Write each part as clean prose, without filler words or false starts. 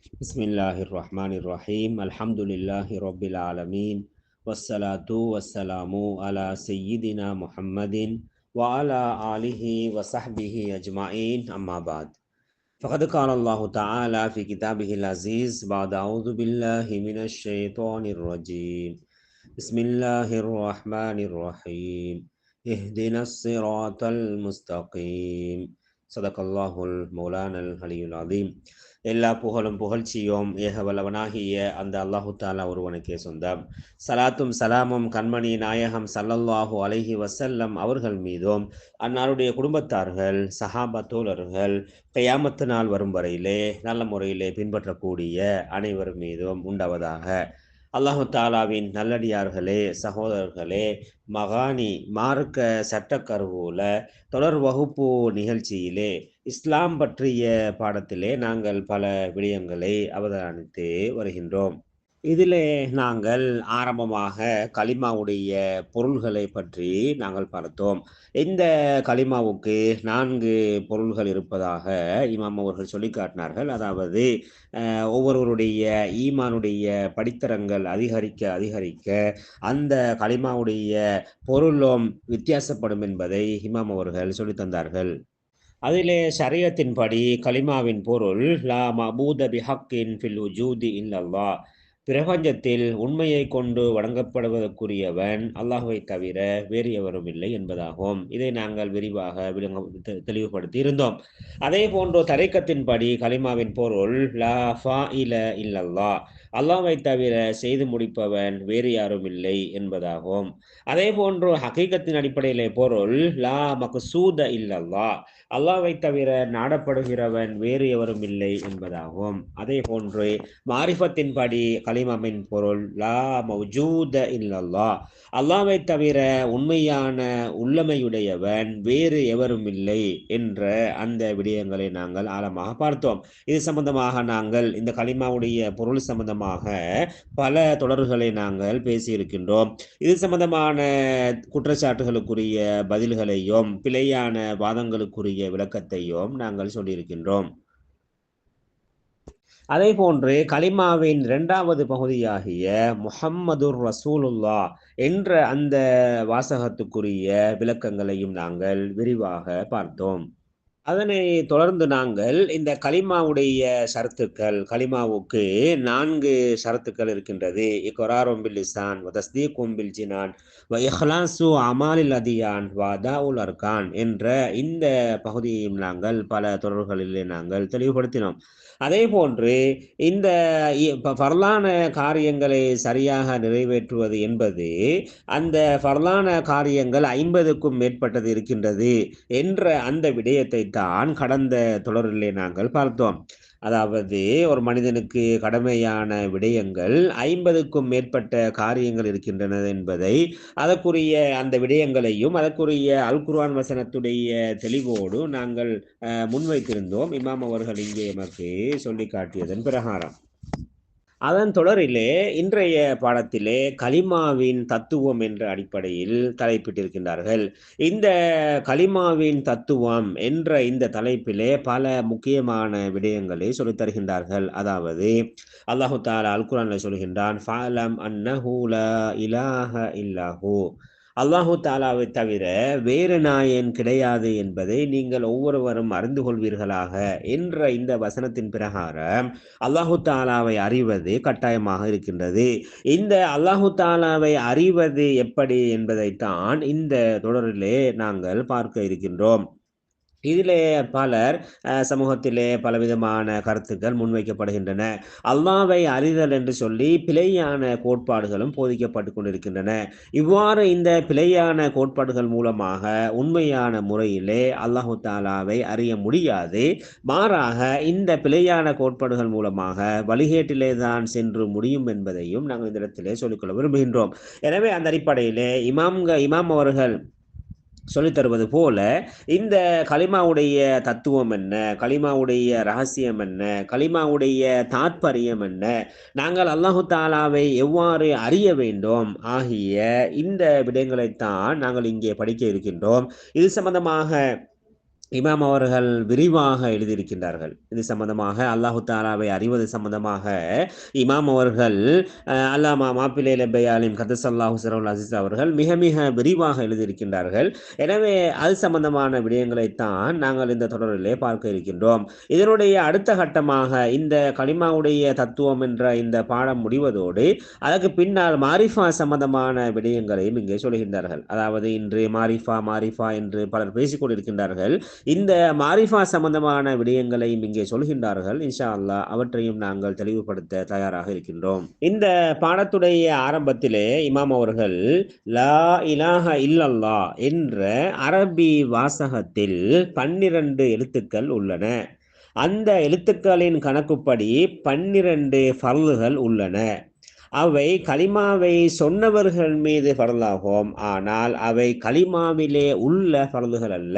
பிஸ்மில்லாஹிர்ரஹ்மானிர்ரஹீம். அல்ஹம்துலில்லாஹி ரப்பில் ஆலமீன். வஸ்ஸலாத்து வஸ்ஸலாமு அலா சய்யிதினா முஹம்மதின் வ அலா ஆலிஹி வ ஸஹ்பிஹி அஜ்மஈன். அம்மா பாத். ஃபகத் கால அல்லாஹு தஆலா ஃபி கிதாபிஹில் அஸீஸ் பஅத அஊது பில்லாஹி மினஷ் ஷைத்தானிர் ரஜீம். பிஸ்மில்லாஹிர் ரஹ்மானிர் ரஹீம். இஹ்தினஸ் ஸிராத்தல் முஸ்தகீம். ஸதகல்லாஹுல் மௌலானல் அலியுல் அதீம். எல்லா புகழும் புகழ்ச்சியும் ஏகவல்லவனாகிய அந்த அல்லாஹு தாலா ஒருவனுக்கே சொந்தம். சலாத்தும் சலாமும் கண்மணி நாயகம் ஸல்லல்லாஹு அலைஹி வஸல்லம் அவர்கள் மீதும், அன்னாருடைய குடும்பத்தார்கள், சஹாபா தோழர்கள், கியாமத்து நாள் வரும் வரையிலே நல்ல முறையிலே பின்பற்றக்கூடிய அனைவர் மீதும் உண்டாவதாக. அல்லாஹு தாலாவின் நல்லடியார்களே, சகோதரர்களே, மகானி மார்க்க சட்டக்கருவூல தொடர் வகுப்பு நிகழ்ச்சியிலே இஸ்லாம் பற்றிய பாடத்திலே நாங்கள் பல விடயங்களை அவதானித்து வருகின்றோம். இதிலே நாங்கள் ஆரம்பமாக கலிமாவுடைய பொருள்களை பற்றி நாங்கள் பார்த்தோம். இந்த கலிமாவுக்கு 4 பொருள்கள் இருப்பதாக இமாம் அவர்கள் சொல்லி காட்டினார்கள். அதாவது ஒவ்வொருவருடைய ஈமானுடைய படித்தரங்கள் அதிகரிக்க அதிகரிக்க அந்த கலிமாவுடைய பொருளும் வித்தியாசப்படும் என்பதை இமாம் அவர்கள் சொல்லித் தந்தார்கள். அதிலே ஷரியத்தின்படி கலிமாவின் பொருள் லா மபூத பிஹக்கின் ஃபில் உஜூதி இல்லல்லாஹ், பிரபஞ்சத்தில் உண்மையை கொண்டு வணங்கப்படுவதற்குரியவன் அல்லாஹுவை தவிர வேறு எவரும் இல்லை என்பதாகும். இதை நாங்கள் விரிவாக தெளிவுபடுத்தி இருந்தோம். அதே போன்று தரிக்கத்தின்படி கலிமாவின் பொருள் லா ஃபாஇல இல்லல்லாஹ், அல்லாஹ்வை தவிர செய்து முடிப்பவன் வேறு யாரும் இல்லை என்பதாகும். அதே போன்று ஹகீகத்தின் அடிப்படையிலே பொருள் லா மக்சூத இல்லல்லாஹ், அல்லாஹ்வை தவிர நாடப்படுகிறவன் வேறு எவரும் இல்லை என்பதாகும். அதே போன்று மாரிஃபத்தின்படி கலிமாவின் பொருள் லா மௌஜூத இல்லல்லாஹ், அல்லாஹ்வை தவிர உண்மையான உள்ளமையுடையவன் வேறு எவரும் இல்லை என்ற அந்த விடயங்களை நாங்கள் ஆழமாக பார்த்தோம். இது சம்பந்தமாக நாங்கள் இந்த கலிமாவுடைய பொருள் சம்பந்தமாக பல தொடர்களை நாங்கள் பேசியிருக்கின்றோம். இது சம்பந்தமான குற்றச்சாட்டுகளுக்குரிய பதில்களையும் பிழையான வாதங்களுக்குரிய விளக்கத்தையும் நாங்கள் சொல்லியிருக்கின்றோம். அதே போன்று கலிமாவின் 2வது பகுதியாகிய முஹம்மதுர் ரசூலுல்லா என்ற அந்த வாசகத்துக்குரிய விளக்கங்களையும் நாங்கள் விரிவாக பார்த்தோம். அதனை தொடர்ந்து நாங்கள் இந்த கலிமாவுடைய ஷரத்துக்கள், கலிமாவுக்கு 4 ஷரத்துக்கள் இருக்கின்றது. இக்ராரும் பில் லிசான் வ தஸ்தீகும் பில் ஜினான் வ இஹ்லாசு அமாலில் அதியான் வ அதாஉல் அர்கான் என்ற இந்த பகுதியையும் நாங்கள் பல தொடர்களிலே நாங்கள் தெளிவுபடுத்தினோம். அதே போன்று இந்த ஃபர்லான காரியங்களை சரியாக நிறைவேற்றுவது என்பது அந்த ஃபர்லான காரியங்கள் 50க்கும் மேற்பட்டது இருக்கின்றது என்ற அந்த விடயத்தை தான் கடந்த தொடரிலே நாங்கள் பார்த்தோம். அதாவது ஒரு மனிதனுக்கு கடமையான விடயங்கள் 50க்கும் மேற்பட்ட காரியங்கள் இருக்கின்றன என்பதை, அதற்குரிய அந்த விடயங்களையும் அதற்குரிய அல் குர்ஆன் வசனத்துடைய தெளிவோடு நாங்கள் முன்வைத்திருந்தோம். இமாம் அவர்கள் இங்கே எமக்கு சொல்லி காட்டியதன் பிரகாரம் அதன் தொடரிலே இன்றைய பாடத்திலே கலிமாவின் தத்துவம் என்ற அடிப்படையில் தலைப்பிட்டிருக்கின்றார்கள். இந்த கலிமாவின் தத்துவம் என்ற இந்த தலைப்பிலே பல முக்கியமான விடயங்களை சொல்லித் தருகின்றார்கள். அதாவது அல்லாஹு தஆலா அல் குர்ஆனில் சொல்கின்றான், ஃபஅலம் அன்னஹு லா இலாஹ இல்லாஹு, அல்லாஹு தாலாவை தவிர வேறு நாயன் கிடையாது என்பதை நீங்கள் ஒவ்வொருவரும் அறிந்து கொள்வீர்களாக என்ற இந்த வசனத்தின் பிரகாரம் அல்லாஹு தாலாவை அறிவது கட்டாயமாக இருக்கின்றது. இந்த அல்லாஹு தாலாவை அறிவது எப்படி என்பதைத்தான் இந்த தொடரிலே நாங்கள் பார்க்க இருக்கின்றோம். இதிலே பலர் சமூகத்திலே பலவிதமான கருத்துக்கள் முன்வைக்கப்படுகின்றன. அல்லாஹ்வை அறிதல் என்று சொல்லி பிழையான கோட்பாடுகளும் போதிக்கப்பட்டு கொண்டிருக்கின்றன. இவ்வாறு இந்த பிழையான கோட்பாடுகள் மூலமாக உண்மையான முறையிலே அல்லாஹு தாலாவை அறிய முடியாது. மாறாக இந்த பிழையான கோட்பாடுகள் மூலமாக வழிகேட்டிலே தான் சென்று முடியும் என்பதையும் நாங்கள் இந்த இடத்திலே சொல்லிக்கொள்ள விரும்புகின்றோம். எனவே அந்த அடிப்படையிலே இமாம் அவர்கள் சொல்லித் தருவது போல இந்த கலிமாவுடைய தத்துவம் என்ன, கலிமாவுடைய ரகசியம் என்ன, கலிமாவுடைய தாத்பரியம் என்ன, நாங்கள் அல்லாஹு தாலாவை எவ்வாறு அறிய வேண்டும் ஆகிய இந்த விடயங்களைத்தான் நாங்கள் இங்கே படிக்க இருக்கின்றோம். இது சம்பந்தமாக இமாம் அவர்கள் விரிவாக எழுதியிருக்கின்றார்கள். இது சம்பந்தமாக அல்லாஹு தாலாவை அறிவது சம்பந்தமாக இமாம் அவர்கள் அல்லாமா மாப்பிள்ளை லெப்பையாலிம் கதசல்லாஹு சிரவுல் அசீஸ் அவர்கள் மிக மிக விரிவாக எழுதியிருக்கின்றார்கள். எனவே அது சம்பந்தமான விடயங்களைத்தான் நாங்கள் இந்த தொடரிலே பார்க்க இருக்கின்றோம். இதனுடைய அடுத்த கட்டமாக இந்த கலிமாவுடைய தத்துவம் என்ற இந்த பாடம் முடிவதோடு அதற்கு பின்னால் மாரிஃபா சம்பந்தமான விடயங்களையும் இங்கே சொல்கின்றார்கள். அதாவது இன்று மாரிஃபா என்று பலர் பேசிக் கொண்டிருக்கின்றார்கள். இந்த மாரிஃபா சம்பந்தமான விடயங்களையும் இங்கே சொல்கின்றார்கள். இன்ஷா அல்லாஹ் அவற்றையும் நாங்கள் தெளிவுபடுத்த தயாராக இருக்கின்றோம். இந்த பாடத்துடைய ஆரம்பத்திலே இமாம் அவர்கள் லா இலாஹ இல்லல்லா என்ற அரபி வாசகத்தில் 12 எழுத்துக்கள் உள்ளன. அந்த எழுத்துக்களின் கணக்குப்படி 12 ஃபர்லுகள் உள்ளன. அவை கலிமாவை சொன்னவர்கள் மீது ஃபர்லாகும். ஆனால் அவை கலிமாவிலே உள்ள ஃபர்லுகள் அல்ல.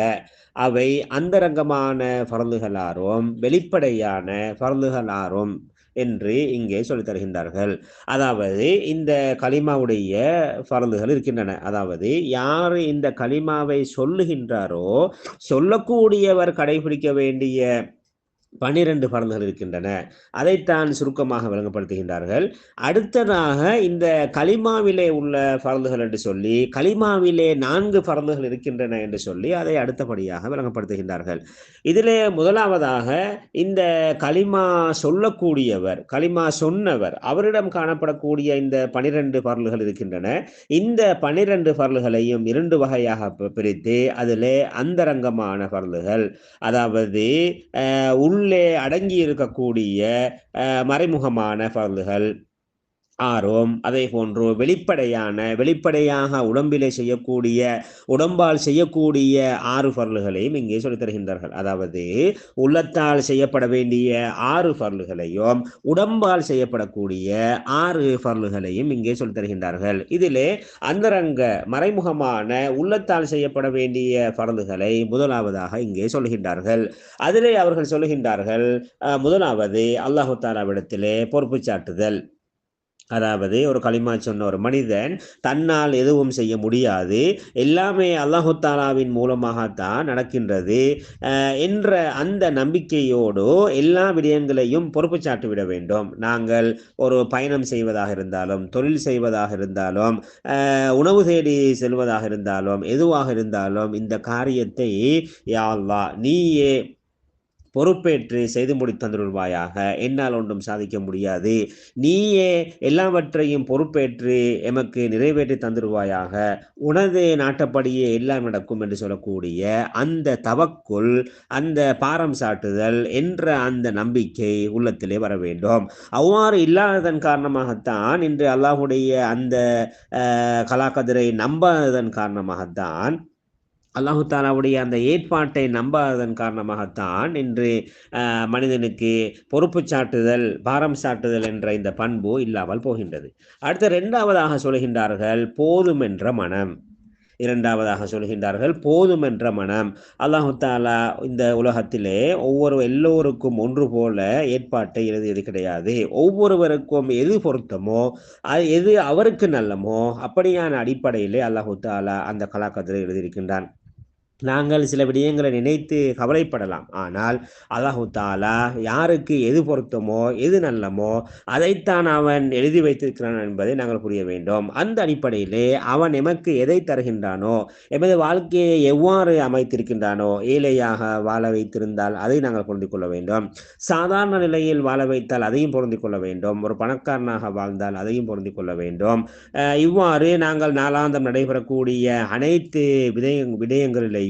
அவை அந்தரங்கமான ஃபர்லுகளாரும் வெளிப்படையான ஃபர்லுகளாரும் என்று இங்கே சொல்லித் தருகின்றார்கள். அதாவது இந்த கலிமாவுடைய ஃபர்லுகள் இருக்கின்றன. அதாவது யார் இந்த கலிமாவை சொல்லுகின்றாரோ சொல்லக்கூடியவர் கடைபிடிக்க வேண்டிய 12 ஃபர்லுகள் இருக்கின்றன. அதைத்தான் சுருக்கமாக விளங்கப்படுத்துகின்றார்கள். அடுத்ததாக இந்த கலிமாவிலே உள்ள ஃபர்லுகள் என்று சொல்லி கலிமாவிலே 4 ஃபர்லுகள் இருக்கின்றன என்று சொல்லி அதை அடுத்தபடியாக விளங்கப்படுத்துகின்றார்கள். இதிலே முதலாவதாக இந்த கலிமா சொல்லக்கூடியவர், கலிமா சொன்னவர், அவரிடம் காணப்படக்கூடிய இந்த 12 ஃபர்லுகள் இருக்கின்றன. இந்த 12 ஃபர்லுகளையும் 2 வகையாக பிரித்து அதிலே அந்தரங்கமான ஃபர்லுகள், அதாவது உள்ளே அடங்கி இருக்கக்கூடிய மறைமுகமான ஃபர்லுகள் 6, அதே போன்று வெளிப்படையாக உடம்பிலே செய்யக்கூடிய உடம்பால் செய்யக்கூடிய 6 ஃபர்லுகளையும் இங்கே சொல்லித் தருகின்றார்கள். அதாவது உள்ளத்தால் செய்யப்பட வேண்டிய 6 ஃபர்லுகளையும் உடம்பால் செய்யப்படக்கூடிய 6 ஃபர்லுகளையும் இங்கே சொல்லித் தருகின்றார்கள். இதிலே அந்தரங்க மறைமுகமான உள்ளத்தால் செய்யப்பட வேண்டிய ஃபர்லுகளை முதலாவதாக இங்கே சொல்கின்றார்கள். அதிலே அவர்கள் சொல்லுகின்றார்கள், முதலாவது அல்லாஹு தாலாவிடத்திலே பொறுப்பு சாட்டுதல். அதாவது ஒரு கலிமா சொன்ன ஒரு மனிதன் தன்னால் எதுவும் செய்ய முடியாது, எல்லாமே அல்லாஹு தாலாவின் மூலமாகத்தான் நடக்கின்றது என்ற அந்த நம்பிக்கையோடு எல்லா விடயங்களையும் பொறுப்பு சாட்டு விட வேண்டும். நாங்கள் ஒரு பயணம் செய்வதாக இருந்தாலும், தொழில் செய்வதாக இருந்தாலும், உணவு தேடி செல்வதாக இருந்தாலும், எதுவாக இருந்தாலும் இந்த காரியத்தை யா அல்லாஹ் நீயே பொறுப்பேற்று செய்து முடித்தந்துள்வாயாக, என்னால் ஒன்றும் சாதிக்க முடியாது, நீயே எல்லாவற்றையும் பொறுப்பேற்று எமக்கு நிறைவேற்றி தந்துடுவாயாக, உனது நாட்டப்படியே எல்லாம் நடக்கும் என்று சொல்லக்கூடிய அந்த தவக்குல், அந்த பாரம் சாட்டுதல் என்ற அந்த நம்பிக்கை உள்ளத்திலே வர வேண்டும். அவ்வாறு இல்லாததன் காரணமாகத்தான் இன்று அல்லாஹுடைய அந்த கலாக்கதிரை நம்பாததன் காரணமாகத்தான், அல்லாஹு தாலாவுடைய அந்த ஏற்பாட்டை நம்பாததன் காரணமாகத்தான் இன்று மனிதனுக்கு பொறுப்பு சாட்டுதல், பாரம் சாட்டுதல் என்ற இந்த பண்பு இல்லாமல் போகின்றது. அடுத்த 2வதாக சொல்கின்றார்கள் போதும் என்ற மனம். 2வதாக சொல்கின்றார்கள் போதும் என்ற மனம். அல்லாஹு தாலா இந்த உலகத்திலே எல்லோருக்கும் ஒன்று போல ஏற்பாட்டை எழுதியது கிடையாது. ஒவ்வொருவருக்கும் எது பொருத்தமோ, எது அவருக்கு நல்லமோ அப்படியான அடிப்படையிலே அல்லாஹு தாலா அந்த கலாக்கதிரை எழுதியிருக்கின்றான். நாங்கள் சில விடயங்களை நினைத்து கவலைப்படலாம். ஆனால் அல்லாஹு தாலா யாருக்கு எது பொருத்தமோ எது நல்லமோ அதைத்தான் அவன் எழுதி வைத்திருக்கிறான் என்பதை நாங்கள் புரிய வேண்டும். அந்த அடிப்படையிலே அவன் எமக்கு எதை தருகின்றானோ, எமது வாழ்க்கையை எவ்வாறு அமைத்திருக்கின்றானோ, ஏழையாக வாழ வைத்திருந்தால் அதை நாங்கள் பொருந்திக் கொள்ள வேண்டும், சாதாரண நிலையில் வாழ வைத்தால் அதையும் பொருந்திக் கொள்ள வேண்டும், ஒரு பணக்காரனாக வாழ்ந்தால் அதையும் பொருந்திக் கொள்ள வேண்டும். இவ்வாறு நாங்கள் நாளாந்தம் நடைபெறக்கூடிய அனைத்து விடயங்களிலேயும்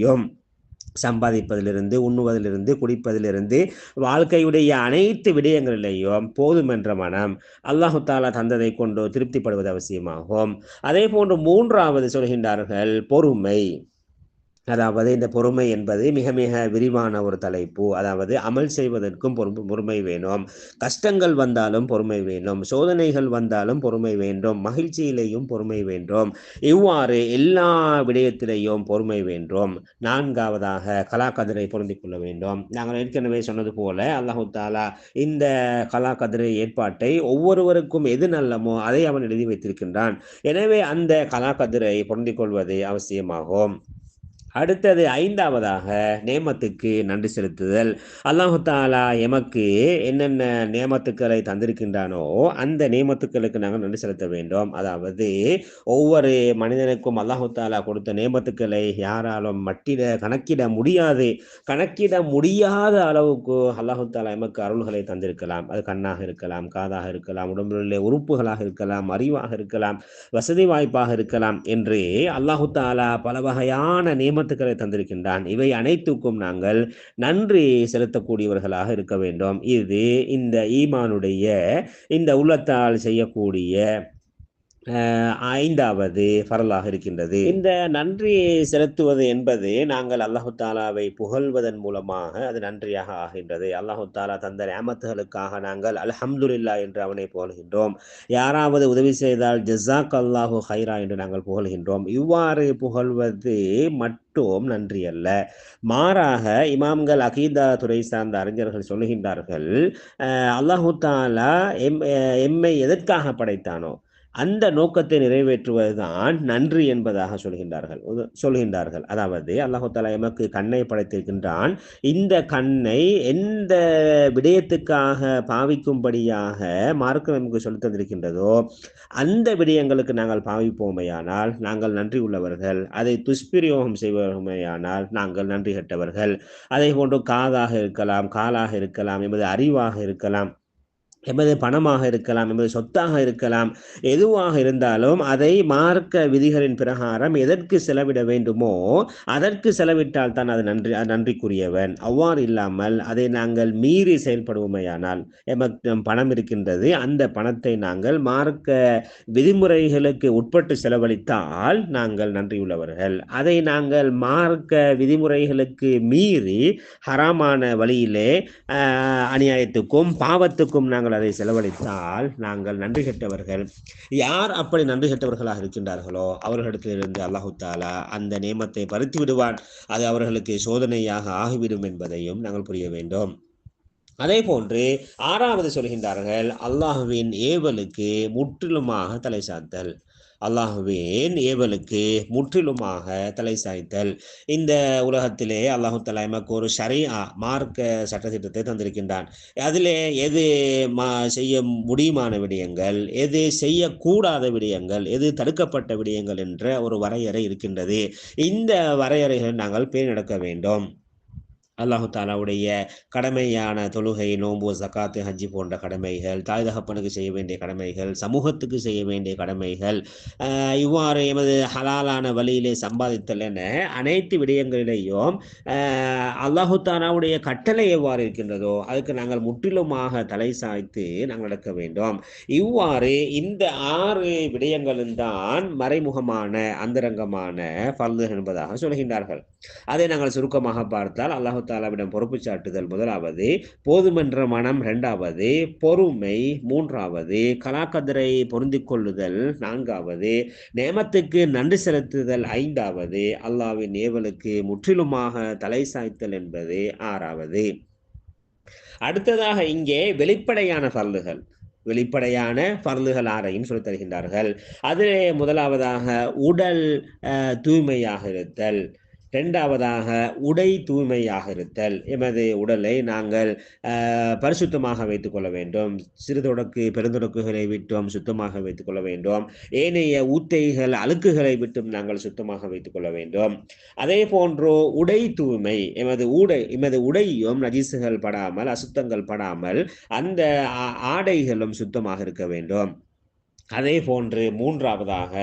சம்பாதிப்பதிலிருந்து, உண்ணுவதிலிருந்து, குடிப்பதிலிருந்து, வாழ்க்கையுடைய அனைத்து விடயங்களிலேயும் போதும் என்ற மனம் அல்லாஹு தாலா தந்ததை கொண்டு திருப்திப்படுவது அவசியமாகும். அதே போன்று 3வது சொல்கின்றார்கள் பொறுமை. அதாவது இந்த பொறுமை என்பது மிக மிக விரிவான ஒரு தலைப்பு. அதாவது அமல் செய்வதற்கும் பொறுமை வேணும், கஷ்டங்கள் வந்தாலும் பொறுமை வேண்டும், சோதனைகள் வந்தாலும் பொறுமை வேண்டும், மகிழ்ச்சியிலேயும் பொறுமை வேண்டும், இவ்வாறு எல்லா விடயத்திலேயும் பொறுமை வேண்டும். 4வதாக கலாக்கதிரை பொருந்திக் கொள்ள வேண்டும். நாங்கள் ஏற்கனவே சொன்னது போல அல்லாஹு தாலா இந்த கலாக்கதிரை ஏற்பாட்டை ஒவ்வொருவருக்கும் எது நல்லமோ அதை அவன் எழுதி வைத்திருக்கின்றான். எனவே அந்த கலாக்கதிரை பொருந்திக் கொள்வது அவசியமாகும். அடுத்தது ஐந்தாவதாக நேமத்துக்கு நன்றி செலுத்துதல். அல்லாஹு தாலா எமக்கு என்னென்ன நேமத்துக்களை தந்திருக்கின்றானோ அந்த நேமத்துக்களுக்கு நாங்கள் நன்றி செலுத்த வேண்டும். அதாவது ஒவ்வொரு மனிதனுக்கும் அல்லாஹு தாலா கொடுத்த நேமத்துக்களை யாராலும் கணக்கிட முடியாத அளவுக்கு அல்லாஹு தாலா எமக்கு அருள்களை தந்திருக்கலாம். அது கண்ணாக இருக்கலாம், காதாக இருக்கலாம், உடம்புள்ள உறுப்புகளாக இருக்கலாம், அறிவாக இருக்கலாம், வசதி வாய்ப்பாக இருக்கலாம் என்று அல்லாஹு தாலா பல வகையான நியமத்துக்களை தந்திருக்கின்றான். இவை அனைத்துக்கும் நாங்கள் நன்றி செலுத்தக்கூடியவர்களாக இருக்க வேண்டும். இது இந்த ஈமானுடைய இந்த உள்ளத்தால் செய்யக்கூடிய ஐந்தாவது ஃபரலாக இருக்கின்றது. இந்த நன்றி செலுத்துவது என்பது நாங்கள் அல்லாஹு தாலாவை புகழ்வதன் மூலமாக அது நன்றியாக ஆகின்றது. அல்லாஹு தாலா தந்த நியமத்துகளுக்காக நாங்கள் அல்ஹம்துலில்லா என்று அவனை புகழ்கின்றோம். யாராவது உதவி செய்தால் ஜஸாக் அல்லாஹு ஹைரா என்று நாங்கள் புகழ்கின்றோம். இவ்வாறு புகழ்வது மட்டும் நன்றி அல்ல, மாறாக இமாம்கள் அகீதா துறை சார்ந்த அறிஞர்கள் சொல்லுகின்றார்கள், அல்லாஹு தாலா எம்மை எதற்காக படைத்தானோ அந்த நோக்கத்தை நிறைவேற்றுவதுதான் நன்றி என்பதாக சொல்கின்றார்கள். அதாவது அல்லாஹு தாலா எமக்கு கண்ணை படைத்திருக்கின்றான். இந்த கண்ணை எந்த விடயத்துக்காக பாவிக்கும்படியாக மார்க்கம் எமக்கு சொல்லி தந்திருக்கின்றதோ அந்த விடயங்களுக்கு நாங்கள் பாவிப்போமையானால் நாங்கள் நன்றி உள்ளவர்கள். அதை துஷ்பிரயோகம் செய்வோமையானால் நாங்கள் நன்றி கெட்டவர்கள். அதே போன்று காதாக இருக்கலாம், காலாக இருக்கலாம், எமது அறிவாக இருக்கலாம், எமது பணமாக இருக்கலாம், எமது சொத்தாக இருக்கலாம், எதுவாக இருந்தாலும் அதை மார்க்க விதிகளின் பிரகாரம் எதற்கு செலவிட வேண்டுமோ அதற்கு செலவிட்டால் தான் அது நன்றிக்குரியவன். அவ்வாறு இல்லாமல் அதை நாங்கள் மீறி செயல்படுவோமையானால், எமக்கு பணம் இருக்கின்றது, அந்த பணத்தை நாங்கள் மார்க்க விதிமுறைகளுக்கு உட்பட்டு செலவழித்தால் நாங்கள் நன்றியுள்ளவர்கள். அதை நாங்கள் மார்க்க விதிமுறைகளுக்கு மீறி ஹராமான வழியிலே அநியாயத்துக்கும் பாவத்துக்கும் நாங்கள் அதை செலவழித்தால் நாங்கள் நன்றி கெட்டவர்கள். யார் அப்படி நன்றி கெட்டவர்களாக இருக்கின்றார்களோ அவர்களிடத்திலிருந்து அல்லாஹு தாலா அந்த நியமத்தை பறித்து விடுவான். அது அவர்களுக்கு சோதனையாக ஆகிவிடும் என்பதையும் நாங்கள் புரிய வேண்டும். அதே போன்று ஆறாவது சொல்கின்றார்கள், அல்லாஹுவின் ஏவலுக்கு முற்றிலுமாக தலை சாய்த்தல். அல்லாஹுவின் ஏவலுக்கு முற்றிலுமாக தலை சாய்த்தல். இந்த உலகத்திலே அல்லாஹு தஆலா எமக்கு ஒரு ஷரீஆ மார்க்க சட்டத்திட்டத்தை தந்திருக்கின்றான். அதிலே எது செய்ய முடியுமான விடயங்கள், எது செய்யக்கூடாத விடயங்கள், எது தடுக்கப்பட்ட விடயங்கள் என்ற ஒரு வரையறை இருக்கின்றது. இந்த வரையறைகளை நாங்கள் பேணி நடக்க வேண்டும். அல்லாஹு தாலாவுடைய கடமையான தொழுகை, நோன்பு, ஜகாத்து, ஹஜ்ஜி போன்ற கடமைகள், தாய் தகப்பனுக்கு செய்ய வேண்டிய கடமைகள், சமூகத்துக்கு செய்ய வேண்டிய கடமைகள், இவ்வாறு எமது ஹலாலான வழியிலே சம்பாதித்தல் என அனைத்து விடயங்களிலேயும் அல்லாஹு தாலாவுடைய கட்டளை எவ்வாறு இருக்கின்றதோ அதுக்கு நாங்கள் முற்றிலுமாக தலை சாய்த்து நாங்கள் நடக்க வேண்டும். இவ்வாறு இந்த 6 விடயங்களும் தான் மறைமுகமான அந்தரங்கமான ஃபர்து என்பதாக சொல்கின்றார்கள். அதை நாங்கள் சுருக்கமாக பார்த்தால், அல்லாஹு தாலாவிடம் பொறுப்பு சாட்டுதல் முதலாவது, போதுமென்ற மனம் இரண்டாவது, பொறுமை மூன்றாவது, கலாக்கதிரை பொருந்திக் கொள்ளுதல் நான்காவது, நேமத்துக்கு நன்றி செலுத்துதல் ஐந்தாவது, அல்லாஹ்வின் ஏவலுக்கு முற்றிலுமாக தலை சாய்த்தல் என்பது ஆறாவது. அடுத்ததாக இங்கே வெளிப்படையான ஃபர்லுகள் 6ஐயும் சொல்லித் தருகின்றார்கள். அதிலே முதலாவதாக உடல் தூய்மையாக இருத்தல், இரண்டாவதாக உடை தூய்மையாக இருத்தல். எமது உடலை நாங்கள் பரிசுத்தமாக வைத்துக் கொள்ள வேண்டும். சிறுதொடக்கு பெருந்தொடக்குகளை விட்டும் சுத்தமாக வைத்துக் கொள்ள வேண்டும். ஏனைய ஊத்தைகள் அழுக்குகளை விட்டும் நாங்கள் சுத்தமாக வைத்துக் கொள்ள வேண்டும். அதே போன்று உடை தூய்மை, எமது உடையும் நஜீசுகள் படாமல், அசுத்தங்கள் படாமல் அந்த ஆடைகளும் சுத்தமாக இருக்க வேண்டும். அதே போன்று மூன்றாவதாக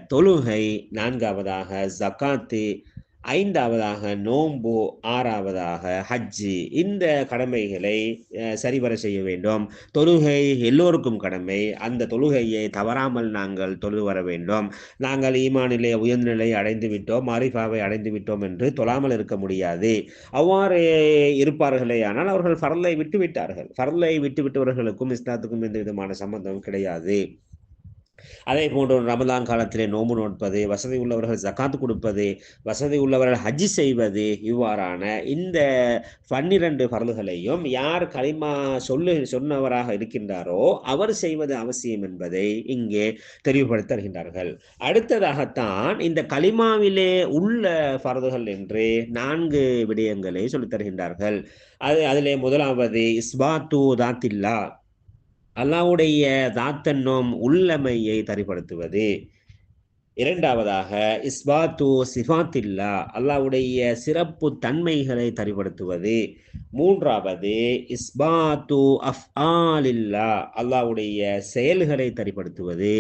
தொழுகை, நான்காவதாக ஜகாத்து, ஐந்தாவதாக நோன்பு, ஆறாவதாக ஹஜ்ஜி. இந்த கடமைகளை சரிவர செய்ய வேண்டும். தொழுகை எல்லோருக்கும் கடமை. அந்த தொழுகையை தவறாமல் நாங்கள் தொழுது வர வேண்டும். நாங்கள் ஈமானிலே உயர்ந்த நிலையை அடைந்து விட்டோம், மாரிஃபாவை அடைந்து விட்டோம் என்று தொழாமல் இருக்க முடியாது. அவ்வாறு இருப்பார்களே ஆனால் அவர்கள் ஃபர்லை விட்டு விட்டார்கள். ஃபர்லை விட்டு விட்டவர்களுக்கும் இஸ்லாத்துக்கும் எந்த விதமான சம்பந்தம் கிடையாது. அதே போன்று ரமலான் காலத்திலே நோன்பு நோட்பது, வசதி உள்ளவர்கள் ஜகாத் கொடுப்பது, வசதி உள்ளவர்கள் ஹஜ் செய்வது, இவ்வாறான இந்த 12 பர்லுகளையும் யார் கலிமா சொன்னவராக இருக்கின்றாரோ அவர் செய்வது அவசியம் என்பதை இங்கே தெளிவுபடுத்த தருகின்றார்கள். அடுத்ததாகத்தான் இந்த கலிமாவிலே உள்ள பர்துகள் என்று 4 விடயங்களை சொல்லித் தருகின்றார்கள். அதிலே முதலாவது இஸ்பாத்து தாத்தில்லா, அல்லாஹ்வுடைய தாத்தென்னும் உள்ளமையை தரிப்படுத்துவது. இரண்டாவதாக இஸ்பாத்து சிஃபாத்தில்லா, அல்லாஹ்வுடைய சிறப்பு தன்மைகளை தரிப்படுத்துவது. மூன்றாவது இஸ்பாத்து அஃஆலில்லா, அல்லாஹ்வுடைய செயல்களை தரிப்படுத்துவது.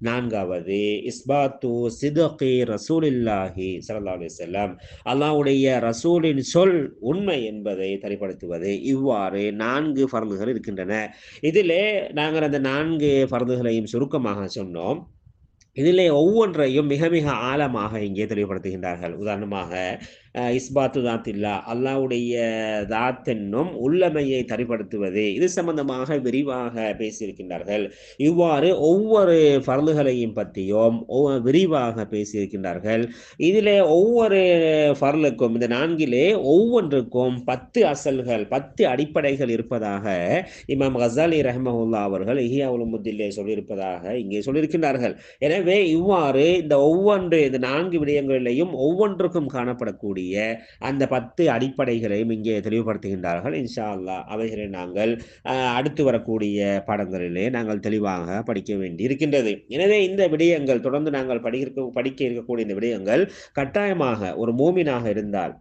நான்காவது இஸ்பாத்து சிதகி ரசூலில்லாஹி ஸல்லல்லாஹு அலைஹி வஸல்லம், அல்லாஹ்வுடைய ரசூலின் சொல் உண்மை என்பதை தரிப்படுத்துவது. இவ்வாறு 4 ஃபர்துகள் இருக்கின்றன. இதிலே நாங்கள் அந்த 4 ஃபர்துகளையும் சுருக்கமாக சொன்னோம். இதிலே ஒவ்வொன்றையும் மிக மிக ஆழமாக இங்கே தெளிவுபடுத்துகின்றார்கள். உதாரணமாக இஸ்பாத்து தாத்தில்லா, அல்லாஹ்வுடைய தாத்தென்னும் உள்ளமையை தரிப்படுத்துவது, இது சம்பந்தமாக விரிவாக பேசியிருக்கின்றார்கள். இவ்வாறு ஒவ்வொரு ஃபர்லுகளையும் பற்றியும் விரிவாக பேசியிருக்கின்றார்கள். இதிலே ஒவ்வொரு ஃபர்லுக்கும், இந்த 4 ஒவ்வொன்றுக்கும் 10 அசல்கள், 10 அடிப்படைகள் இருப்பதாக இமாம் கஸாலி ரஹ்மஹுல்லா அவர்கள் இஹ்யா உலூமுத்தீனிலே சொல்லியிருப்பதாக இங்கே சொல்லியிருக்கின்றார்கள். எனவே இவ்வாறு இந்த 4 விடயங்களிலேயும் ஒவ்வொன்றுக்கும் காணப்படக்கூடிய அந்த 10 அடிப்படைகளையும் இங்கே தெளிவுபடுத்துகின்றார்கள். இன்ஷா அல்லாஹ் அவைகளை நாங்கள் அடுத்து வரக்கூடிய பாடங்களிலே நாங்கள் தெளிவாக படிக்க வேண்டி இருக்கின்றது. எனவே இந்த விடயங்கள் தொடர்ந்து நாங்கள் படிக்க இருக்கக்கூடிய இந்த விடயங்கள் கட்டாயமாக ஒரு மூமினாக இருந்தால்,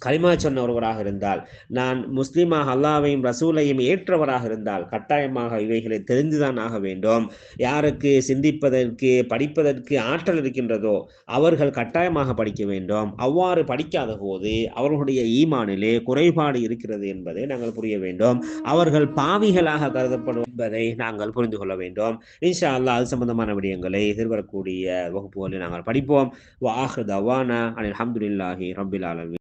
கலிமா சொன்ன ஒருவராக இருந்தால், நான் முஸ்லீமாக அல்லாஹ்வையும் ரசூலையும் ஏற்றவராக இருந்தால் கட்டாயமாக இவைகளை தெரிந்துதான் ஆக வேண்டும். யாருக்கு சிந்திப்பதற்கு படிப்பதற்கு ஆற்றல் இருக்கின்றதோ அவர்கள் கட்டாயமாக படிக்க வேண்டும். அவ்வாறு படிக்காத போது அவர்களுடைய ஈமானிலே குறைபாடு இருக்கிறது என்பதை நாங்கள் புரிய வேண்டும். அவர்கள் பாவிகளாக கருதப்படும் என்பதை நாங்கள் புரிந்து கொள்ள வேண்டும். இன்ஷா அல்லாஹ் அது சம்பந்தமான விடயங்களை எதிர்வரக்கூடிய வகுப்புகளில் நாங்கள் படிப்போம். வ ஆஹிரு தவானா அனில் ஹம்துலில்லாஹி ரப்பில் ஆலமீன்.